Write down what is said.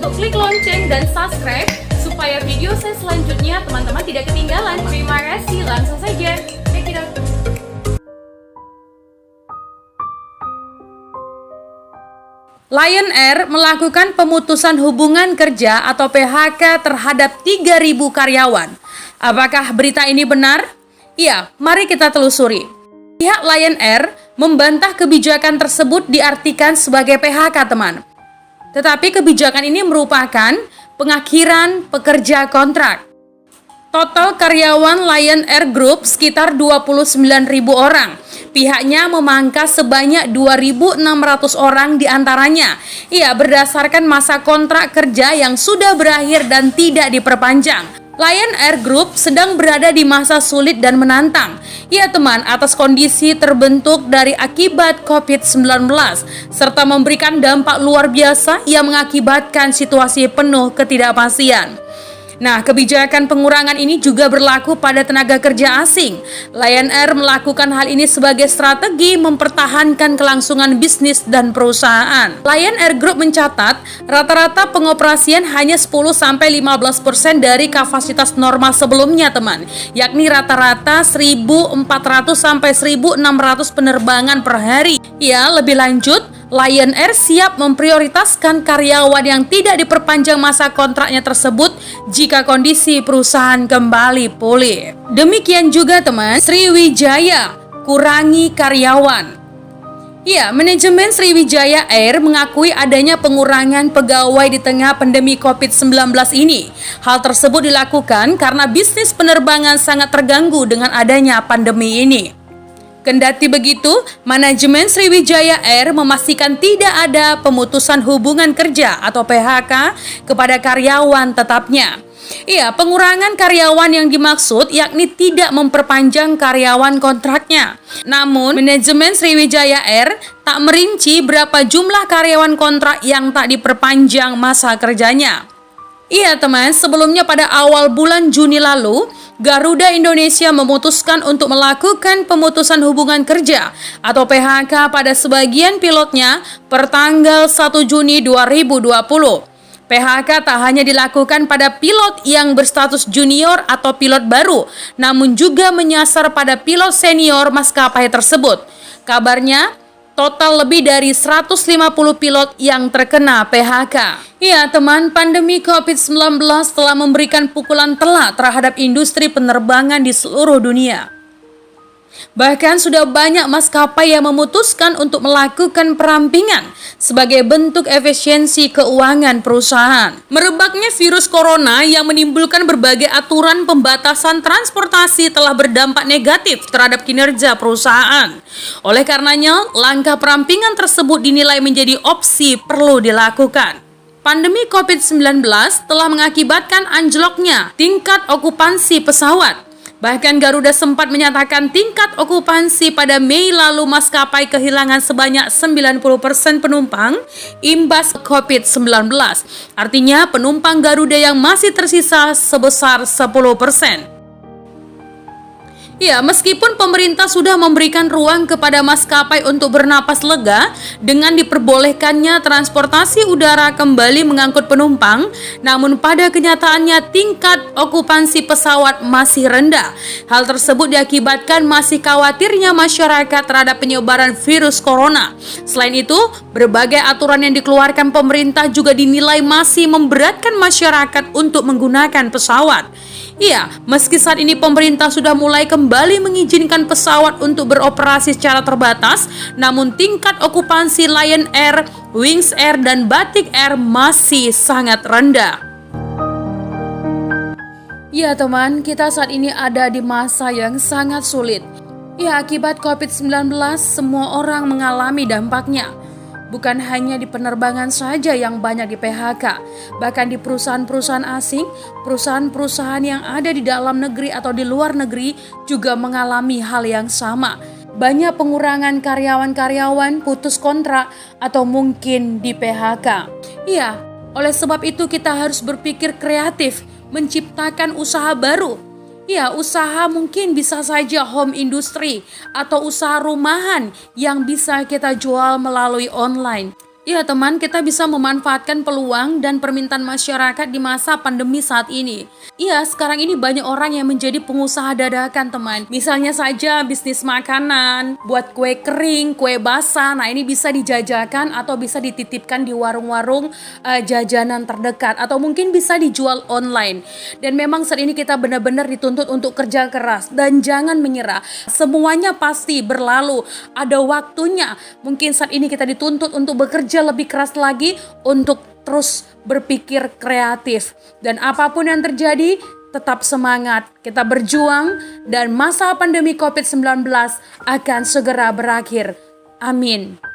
untuk klik lonceng dan subscribe supaya video saya selanjutnya teman-teman tidak ketinggalan. Terima kasih, langsung saja. Check it out. Lion Air melakukan pemutusan hubungan kerja atau PHK terhadap 3.000 karyawan. Apakah berita ini benar? Iya, mari kita telusuri. Pihak Lion Air membantah kebijakan tersebut diartikan sebagai PHK, teman. Tetapi kebijakan ini merupakan pengakhiran pekerja kontrak. Total karyawan Lion Air Group sekitar 29.000 orang. Pihaknya memangkas sebanyak 2.600 orang diantaranya. Ia berdasarkan masa kontrak kerja yang sudah berakhir dan tidak diperpanjang. Lion Air Group sedang berada di masa sulit dan menantang. Ya teman, atas kondisi terbentuk dari akibat COVID-19 serta memberikan dampak luar biasa yang mengakibatkan situasi penuh ketidakpastian. Nah, kebijakan pengurangan ini juga berlaku pada tenaga kerja asing. Lion Air melakukan hal ini sebagai strategi mempertahankan kelangsungan bisnis dan perusahaan. Lion Air Group mencatat rata-rata pengoperasian hanya 10-15% dari kapasitas normal sebelumnya, teman, yakni rata-rata 1.400 sampai 1.600 penerbangan per hari. Ya, lebih lanjut, Lion Air siap memprioritaskan karyawan yang tidak diperpanjang masa kontraknya tersebut jika kondisi perusahaan kembali pulih. Demikian juga teman, Sriwijaya kurangi karyawan. Ya, manajemen Sriwijaya Air mengakui adanya pengurangan pegawai di tengah pandemi COVID-19 ini. Hal tersebut dilakukan karena bisnis penerbangan sangat terganggu dengan adanya pandemi ini. Kendati begitu, manajemen Sriwijaya Air memastikan tidak ada pemutusan hubungan kerja atau PHK kepada karyawan tetapnya. Iya, pengurangan karyawan yang dimaksud yakni tidak memperpanjang karyawan kontraknya. Namun, manajemen Sriwijaya Air tak merinci berapa jumlah karyawan kontrak yang tak diperpanjang masa kerjanya. Iya teman, sebelumnya pada awal bulan Juni lalu, Garuda Indonesia memutuskan untuk melakukan pemutusan hubungan kerja atau PHK pada sebagian pilotnya per tanggal 1 Juni 2020. PHK tak hanya dilakukan pada pilot yang berstatus junior atau pilot baru, namun juga menyasar pada pilot senior maskapai tersebut. Kabarnya, total lebih dari 150 pilot yang terkena PHK. Ya teman, pandemi COVID-19 telah memberikan pukulan telak terhadap industri penerbangan di seluruh dunia. Bahkan sudah banyak maskapai yang memutuskan untuk melakukan perampingan sebagai bentuk efisiensi keuangan perusahaan. Merebaknya virus corona yang menimbulkan berbagai aturan pembatasan transportasi telah berdampak negatif terhadap kinerja perusahaan. Oleh karenanya, langkah perampingan tersebut dinilai menjadi opsi perlu dilakukan. Pandemi COVID-19 telah mengakibatkan anjloknya tingkat okupansi pesawat. Bahkan Garuda sempat menyatakan tingkat okupansi pada Mei lalu maskapai kehilangan sebanyak 90% penumpang imbas COVID-19. Artinya penumpang Garuda yang masih tersisa sebesar 10%. Ya, meskipun pemerintah sudah memberikan ruang kepada maskapai untuk bernapas lega dengan diperbolehkannya transportasi udara kembali mengangkut penumpang, namun pada kenyataannya tingkat okupansi pesawat masih rendah. Hal tersebut diakibatkan masih khawatirnya masyarakat terhadap penyebaran virus corona. Selain itu, berbagai aturan yang dikeluarkan pemerintah juga dinilai masih memberatkan masyarakat untuk menggunakan pesawat. Iya, meski saat ini pemerintah sudah mulai kembali mengizinkan pesawat untuk beroperasi secara terbatas, namun tingkat okupansi Lion Air, Wings Air, dan Batik Air masih sangat rendah. Ya teman, kita saat ini ada di masa yang sangat sulit. Ya, akibat COVID-19, semua orang mengalami dampaknya. Bukan hanya di penerbangan saja yang banyak di PHK, bahkan di perusahaan-perusahaan asing, perusahaan-perusahaan yang ada di dalam negeri atau di luar negeri juga mengalami hal yang sama. Banyak pengurangan karyawan-karyawan, putus kontrak, atau mungkin di PHK. Iya, oleh sebab itu kita harus berpikir kreatif, menciptakan usaha baru. Ya, usaha mungkin bisa saja home industry atau usaha rumahan yang bisa kita jual melalui online. Iya teman, kita bisa memanfaatkan peluang dan permintaan masyarakat di masa pandemi saat ini. Iya, sekarang ini banyak orang yang menjadi pengusaha dadakan teman. Misalnya saja bisnis makanan, buat kue kering, kue basah. Nah ini bisa dijajakan atau bisa dititipkan di warung-warung jajanan terdekat. Atau mungkin bisa dijual online. Dan memang saat ini kita benar-benar dituntut untuk kerja keras. Dan jangan menyerah, semuanya pasti berlalu. Ada waktunya. Mungkin saat ini kita dituntut untuk bekerja lebih keras lagi untuk terus berpikir kreatif. Dan apapun yang terjadi, tetap semangat. Kita berjuang dan masa pandemi COVID-19 akan segera berakhir. Amin.